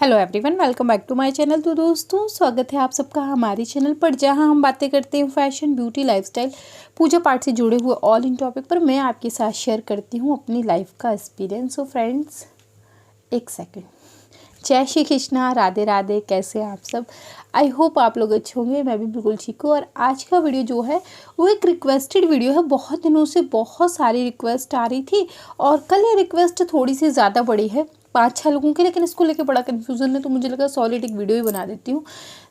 Hello everyone, welcome back to my channel. तो दोस्तों, स्वागत है आप सबका हमारे चैनल पर, जहां हम बातें करते हैं फैशन, ब्यूटी, लाइफस्टाइल, पूजा पाठ से जुड़े हुए ऑल इन टॉपिक पर। मैं आपके साथ शेयर करती हूं अपनी लाइफ का एक्सपीरियंस। सो फ्रेंड्स, एक सेकंड। जय श्री कृष्णा, राधे राधे। कैसे हैं आप सब? आई होप आप लोग अच्छे होंगे। मैं भी बिल्कुल ठीक हूँ। और आज का वीडियो जो है वो एक रिक्वेस्टेड वीडियो है। बहुत दिनों से बहुत सारी रिक्वेस्ट आ रही थी और कल ये रिक्वेस्ट थोड़ी सी ज़्यादा बड़ी है, 5-6 लोगों की, लेकिन इसको लेके बड़ा कन्फ्यूज़न है, तो मुझे लगा सॉलिड एक वीडियो ही बना देती हूँ।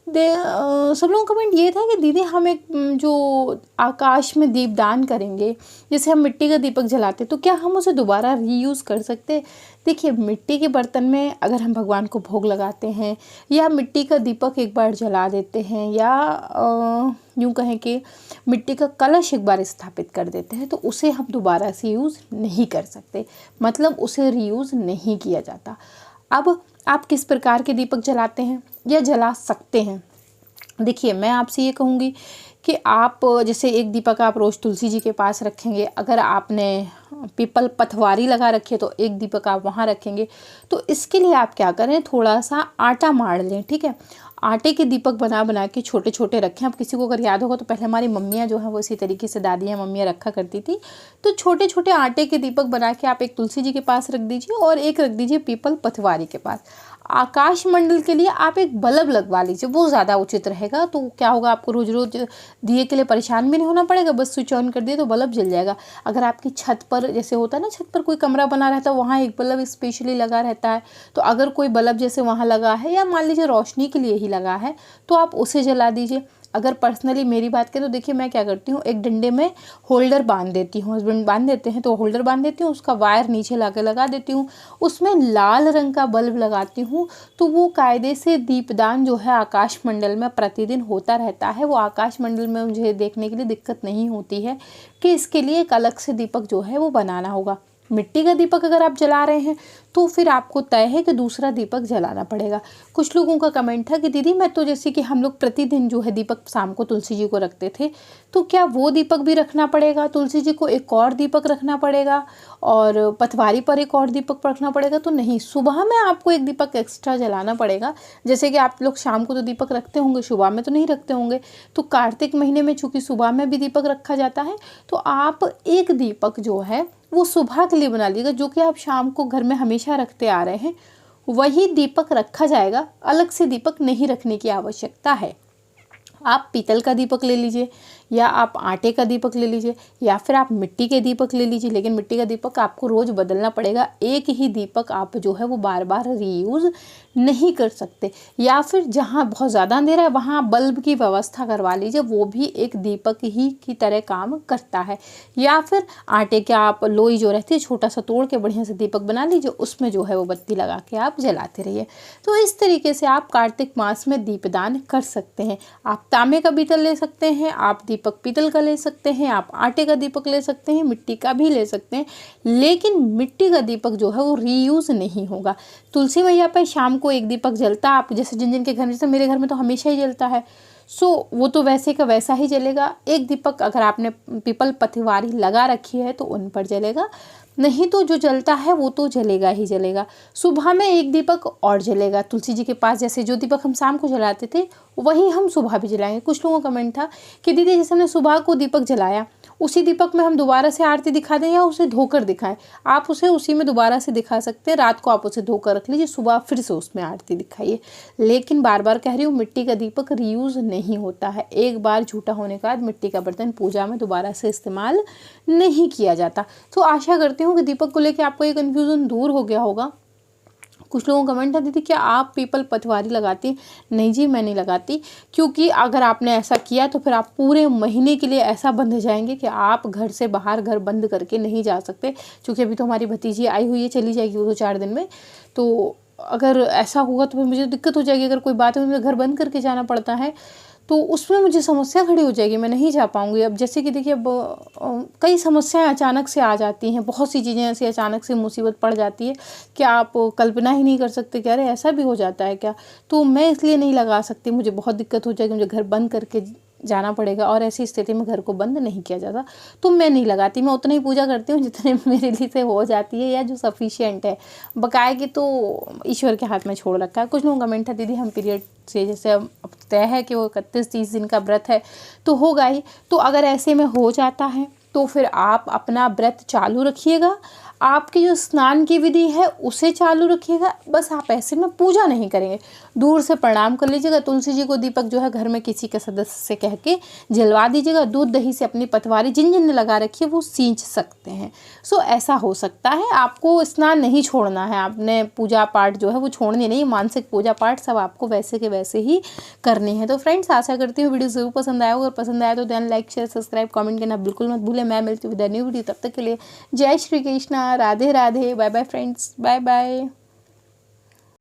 सब लोगों का कमेंट ये था कि दीदी हम एक जो आकाश में दीपदान करेंगे, जैसे हम मिट्टी का दीपक जलाते, तो क्या हम उसे दोबारा रीयूज़ कर सकते? देखिए, मिट्टी के बर्तन में अगर हम भगवान को भोग लगाते हैं या मिट्टी का दीपक एक बार जला देते हैं या यूँ कहें कि मिट्टी का कलश एक बार स्थापित कर देते हैं, तो उसे हम दोबारा से यूज़ नहीं कर सकते, मतलब उसे रीयूज़ नहीं किया जाता। अब आप किस प्रकार के दीपक जलाते हैं या जला सकते हैं? देखिए, मैं आपसे ये कहूँगी कि आप जैसे एक दीपक आप रोज़ तुलसी जी के पास रखेंगे, अगर आपने पीपल पथवारी लगा रखी है तो एक दीपक आप वहाँ रखेंगे। तो इसके लिए आप क्या करें, थोड़ा सा आटा मार लें, ठीक है। आटे के दीपक बना बना के छोटे छोटे रखें। अब किसी को अगर याद होगा तो पहले हमारी मम्मियाँ जो हैं वो इसी तरीके से, दादियाँ मम्मियाँ रखा करती थी। तो छोटे छोटे आटे के दीपक बना के आप एक तुलसी जी के पास रख दीजिए और एक रख दीजिए पीपल पथवारी के पास। आकाश मंडल के लिए आप एक बल्ब लगवा लीजिए, वो ज़्यादा उचित रहेगा। तो क्या होगा, आपको रोज़ रोज़ दिए के लिए परेशान भी नहीं होना पड़ेगा, बस स्विच ऑन कर दिए तो बल्ब जल जाएगा। अगर आपकी छत पर, जैसे होता है ना, छत पर कोई कमरा बना रहता है, वहाँ एक बल्ब स्पेशली लगा रहता है, तो अगर कोई बल्ब जैसे वहाँ लगा है या मान लीजिए रोशनी के लिए ही लगा है, तो आप उसे जला दीजिए। अगर पर्सनली मेरी बात करें तो देखिए, मैं क्या करती हूँ, एक डंडे में होल्डर बांध देती हूँ, हस्बैंड बांध देते हैं तो होल्डर बांध देती हूँ, उसका वायर नीचे लाके लगा देती हूँ, उसमें लाल रंग का बल्ब लगाती हूँ। तो वो कायदे से दीपदान जो है आकाश मंडल में प्रतिदिन होता रहता है। वो आकाश मंडल में मुझे देखने के लिए दिक्कत नहीं होती है कि इसके लिए एक अलग से दीपक जो है वो बनाना होगा। मिट्टी का दीपक अगर आप जला रहे हैं तो फिर आपको तय है कि दूसरा दीपक जलाना पड़ेगा। कुछ लोगों का कमेंट था कि दीदी मैं तो, जैसे कि हम लोग प्रतिदिन जो है दीपक शाम को तुलसी जी को रखते थे, तो क्या वो दीपक भी रखना पड़ेगा? तुलसी जी को एक और दीपक रखना पड़ेगा और पथवारी पर एक और दीपक रखना पड़ेगा? तो नहीं, सुबह में आपको एक दीपक एक्स्ट्रा जलाना पड़ेगा। जैसे कि आप लोग शाम को तो दीपक रखते होंगे, सुबह में तो नहीं रखते होंगे। तो कार्तिक महीने में चूँकि सुबह में भी दीपक रखा जाता है, तो आप एक दीपक जो है वो सुबह के लिए बना लीजिएगा। जो कि आप शाम को घर में हमेशा रखते आ रहे हैं वही दीपक रखा जाएगा, अलग से दीपक नहीं रखने की आवश्यकता है। आप पीतल का दीपक ले लीजिए या आप आटे का दीपक ले लीजिए या फिर आप मिट्टी के दीपक ले लीजिए, लेकिन मिट्टी का दीपक आपको रोज़ बदलना पड़ेगा। एक ही दीपक आप जो है वो बार बार रीयूज़ नहीं कर सकते। या फिर जहाँ बहुत ज़्यादा अंधेरा है वहाँ बल्ब की व्यवस्था करवा लीजिए, वो भी एक दीपक ही की तरह काम करता है। या फिर आटे के आप लोई जो रहती है छोटा सा तोड़ के बढ़िया से दीपक बना लीजिए, उसमें जो है वो बत्ती लगा के आप जलाते रहिए। तो इस तरीके से आप कार्तिक मास में दीपदान कर सकते हैं। आप तांबे का पीतल ले सकते हैं, आप दीपक पीतल का ले सकते हैं, आप आटे का दीपक ले सकते हैं, मिट्टी का भी ले सकते हैं, लेकिन मिट्टी का दीपक जो है वो रीयूज़ नहीं होगा। तुलसी मैया पर शाम को एक दीपक जलता, आप जैसे जिन जिन के घर में, जैसे मेरे घर में तो हमेशा ही जलता है, वो तो वैसे का वैसा ही जलेगा। एक दीपक अगर आपने पीपल पथवारी लगा रखी है तो उन पर जलेगा, नहीं तो जो जलता है वो तो जलेगा ही जलेगा। सुबह में एक दीपक और जलेगा तुलसी जी के पास, जैसे जो दीपक हम शाम को जलाते थे वही हम सुबह भी जलाएंगे। कुछ लोगों का कमेंट था कि दीदी जैसे हमने सुबह को दीपक जलाया, उसी दीपक में हम दोबारा से आरती दिखा दें या उसे धोकर दिखाएं? आप उसे उसी में दोबारा से दिखा सकते हैं। रात को आप उसे धोकर रख लीजिए, सुबह फिर से उसमें आरती दिखाइए। लेकिन बार बार कह रही हूँ, मिट्टी का दीपक रीयूज़ नहीं होता है। एक बार झूठा होने के बाद मिट्टी का बर्तन पूजा में दोबारा से इस्तेमाल नहीं किया जाता। तो आशा करती हूँ कि दीपक को लेकर आपको ये कन्फ्यूज़न दूर हो गया होगा। कुछ लोगों का कमेंट था, दीदी क्या आप पीपल पथवारी लगाती हैं? नहीं जी, मैं नहीं लगाती, क्योंकि अगर आपने ऐसा किया तो फिर आप पूरे महीने के लिए ऐसा बंध जाएंगे कि आप घर से बाहर घर बंद करके नहीं जा सकते। क्योंकि अभी तो हमारी भतीजी आई हुई है, चली जाएगी वो 2-4 दिन में, तो अगर ऐसा होगा तो फिर मुझे दिक्कत हो जाएगी। अगर कोई बात है, मुझे घर बंद करके जाना पड़ता है, तो उसमें मुझे समस्या खड़ी हो जाएगी, मैं नहीं जा पाऊँगी। अब जैसे कि देखिए, अब कई समस्याएं अचानक से आ जाती हैं, बहुत सी चीज़ें ऐसी अचानक से मुसीबत पड़ जाती है कि आप कल्पना ही नहीं कर सकते कि अरे ऐसा भी हो जाता है क्या। तो मैं इसलिए नहीं लगा सकती, मुझे बहुत दिक्कत हो जाएगी, मुझे घर बंद करके जाना पड़ेगा और ऐसी स्थिति में घर को बंद नहीं किया जाता। तो मैं नहीं लगाती, मैं उतनी ही पूजा करती हूँ जितने मेरे लिए से हो जाती है या जो सफिशिएंट है। बकाया की तो ईश्वर के हाथ में छोड़ रखा है। कुछ लोगों का कमेंट था दीदी हम पीरियड से जैसे अब तय है कि वो 31-30 दिन का व्रत है तो होगा ही। तो अगर ऐसे में हो जाता है तो फिर आप अपना व्रत चालू रखिएगा, आपकी जो स्नान की विधि है उसे चालू रखिएगा। बस आप ऐसे में पूजा नहीं करेंगे, दूर से प्रणाम कर लीजिएगा। तुलसी जी को दीपक जो है घर में किसी के सदस्य से कह के जलवा दीजिएगा। दूध दही से अपनी पटवारी जिन जिन ने लगा रखी है वो सींच सकते हैं। सो ऐसा हो सकता है। आपको स्नान नहीं छोड़ना है, आपने पूजा पाठ जो है वो छोड़नी नहीं, मानसिक पूजा पाठ सब आपको वैसे के वैसे ही करनी है। तो फ्रेंड्स आशा करती हूँ वीडियो जरूर पसंद आया होगा। अगर पसंद आया तो then like share subscribe comment करना बिल्कुल मत भूलें। मैं मिलती हूँ विद न्यू वीडियो, तब तक के लिए जय Shri Krishna, Radhe Radhe, bye bye friends, bye bye.